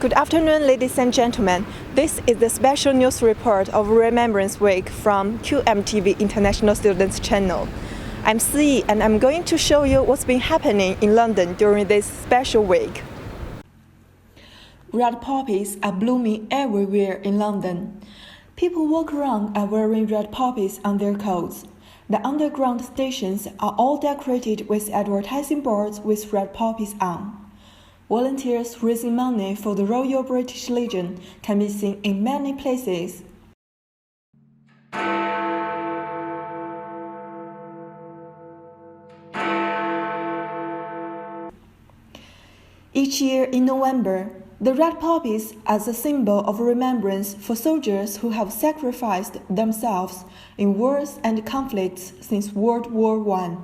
Good afternoon, ladies and gentlemen. This is the special news report of Remebrance Week from QMTV International Students Channel. I'm Si, and I'm going to show you what's been happening in London during this special week. Red poppies are blooming everywhere in London. People walk around and wearing red poppies on their coats. The underground stations are all decorated with advertising boards with red poppies on. Volunteers raising money for the Royal British Legion can be seen in many places. Each year in November, the red poppies are a symbol of remembrance for soldiers who have sacrificed themselves in wars and conflicts since World War I,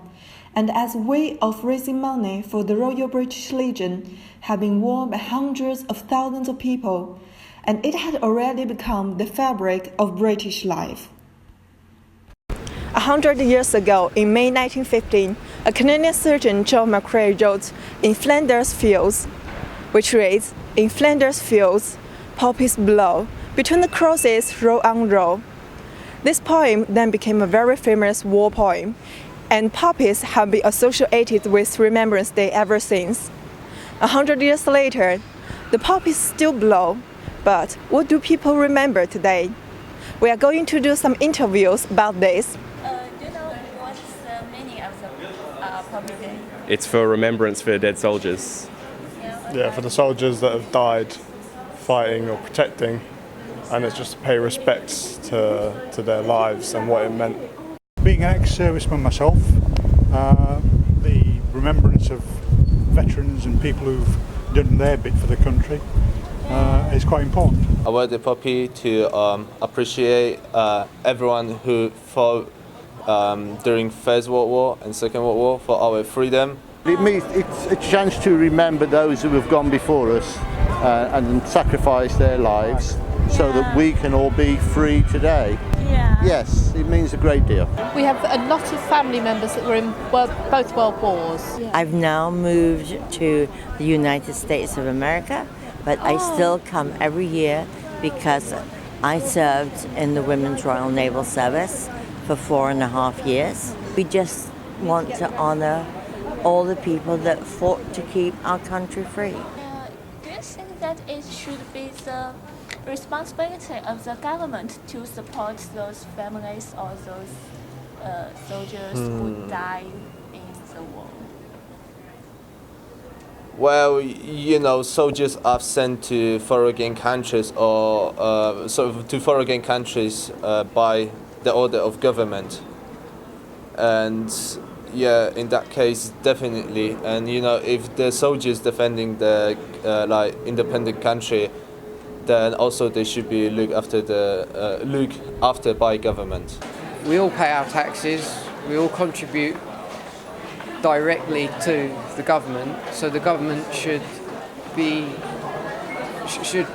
and as a way of raising money for the Royal British Legion, have been worn by hundreds of thousands of people, and it had already become the fabric of British life. 100 years ago, in May 1915, a Canadian surgeon, John McCrae, wrote "In Flanders Fields," which reads, "In Flanders Fields, poppies blow, between the crosses row on row." This poem then became a very famous war poem, and poppies have been associated with Remembrance Day ever since. 100 years later, the poppies still blow, but what do people remember today? We are going to do some interviews about this. Do you know what's the meaning of the Poppy Day? It's for remembrance for dead soldiers. Yeah, for the soldiers that have died fighting or protecting, and it's just to pay respects to their lives and what it meant. Being an ex-serviceman myself, the remembrance of veterans and people who've done their bit for the country is quite important. I wear the poppy to appreciate everyone who fought during First World War and Second World War for our freedom. It's a chance to remember those who have gone before us and sacrificed their lives so that we can all be free today. Yeah. Yes, it means a great deal. We have a lot of family members that were in both World Wars. Yeah. I've now moved to the United States of America, but I still come every year because I served in the Women's Royal Naval Service for 4.5 years. We just want to honor all the people that fought to keep our country free. Do you think that it should be the responsibility of the government to support those families or those soldiers who died in the war? Well, you know, soldiers are sent to foreign countries by the order of government, and yeah, in that case, definitely. And you know, if the soldiers defending the independent country, then also they should be looked after by government. We all pay our taxes. We all contribute directly to the government. So the government should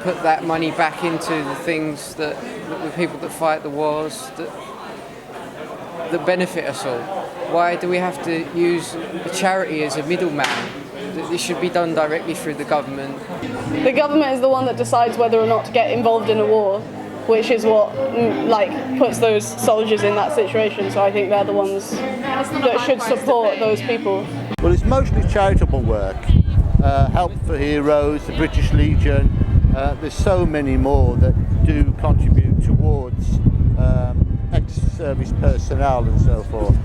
put that money back into the things that the people that fight the wars that benefit us all. Why do we have to use a charity as a middleman? This should be done directly through the government. The government is the one that decides whether or not to get involved in a war, which is what puts those soldiers in that situation. So I think they're the ones that should support those people. Well, it's mostly charitable work, Help for Heroes, the British Legion. There's so many more that do contribute towards ex-service personnel and so forth,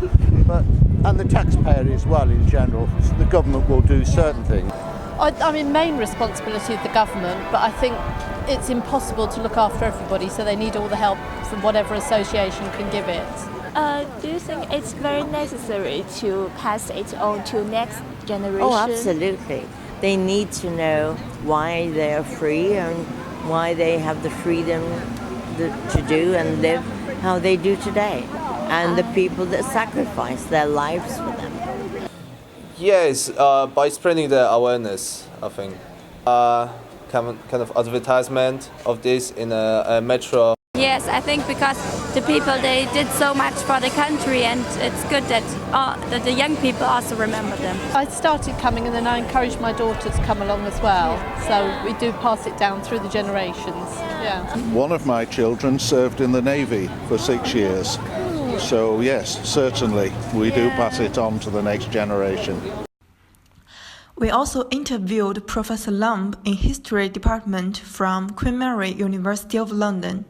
and the taxpayer as well in general. The government will do certain things. I mean, main responsibility of the government, but I think it's impossible to look after everybody, so they need all the help from whatever association can give it. Do you think it's very necessary to pass it on to next generation? Oh, absolutely. They need to know why they are free and why they have the freedom to do and live how they do today, and the people that sacrifice their lives for them. Yes, by spreading the awareness, I think. Kind of advertisement of this in a metro. Yes, I think because the people, they did so much for the country, and it's good that the young people also remember them. I started coming and then I encouraged my daughter to come along as well. So we do pass it down through the generations. Yeah. One of my children served in the Navy for 6 years. So yes, certainly we do pass it on to the next generation. We also interviewed Professor Lumb in History Department from Queen Mary University of London.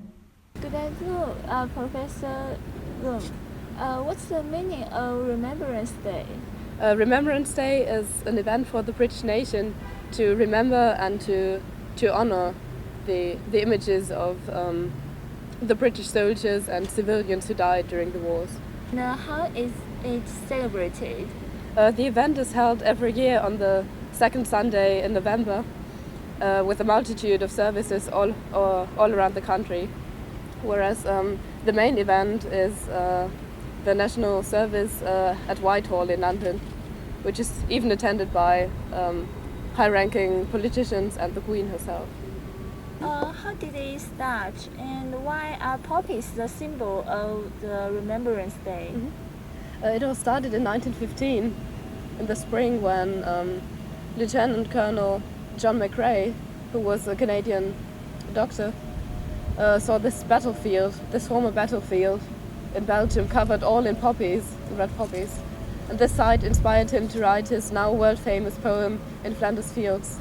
Good afternoon, Professor Lumb. What's the meaning of Remembrance Day? Remembrance Day is an event for the British nation to remember and to honor the images of the British soldiers and civilians who died during the wars. Now, how is it celebrated? The event is held every year on the second Sunday in November with a multitude of services all around the country. Whereas the main event is the national service at Whitehall in London, which is even attended by high-ranking politicians and the Queen herself. How did it start, and why are poppies the symbol of the Remembrance Day? It all started in 1915, in the spring, when Lieutenant Colonel John McCrae, who was a Canadian doctor, saw this battlefield, this former battlefield in Belgium, covered all in poppies, red poppies. And this sight inspired him to write his now world-famous poem, In Flanders Fields,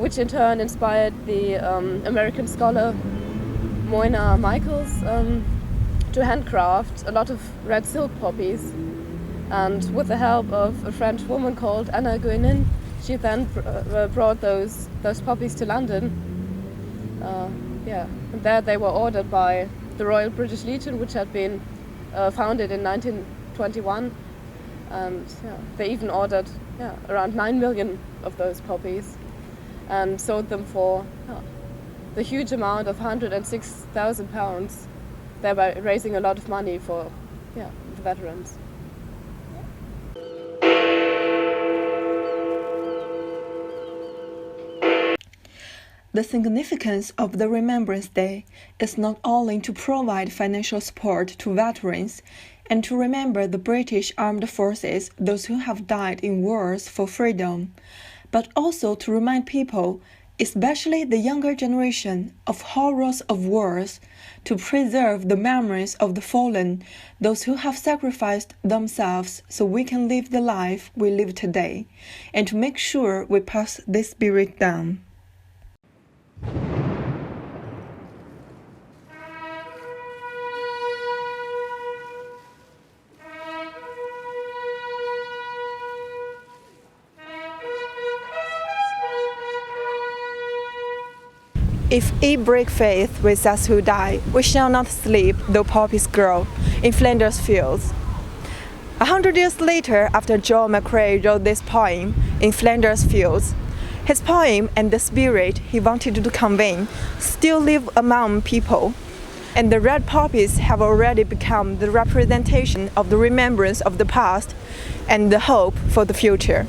which in turn inspired the American scholar Moina Michaels to handcraft a lot of red silk poppies. And with the help of a French woman called Anna Guénin, she then brought those poppies to London. And there they were ordered by the Royal British Legion, which had been founded in 1921. And they even ordered around 9 million of those poppies and sold them for the huge amount of £106,000, thereby raising a lot of money for the veterans. The significance of the Remembrance Day is not only to provide financial support to veterans and to remember the British armed forces, those who have died in wars for freedom, but also to remind people, especially the younger generation, of horrors of wars, to preserve the memories of the fallen, those who have sacrificed themselves so we can live the life we live today, and to make sure we pass this spirit down. If ye break faith with us who die, we shall not sleep, though poppies grow in Flanders Fields. 100 years later, after John McCrae wrote this poem, In Flanders Fields, his poem and the spirit he wanted to convey still live among people, and the red poppies have already become the representation of the remembrance of the past and the hope for the future.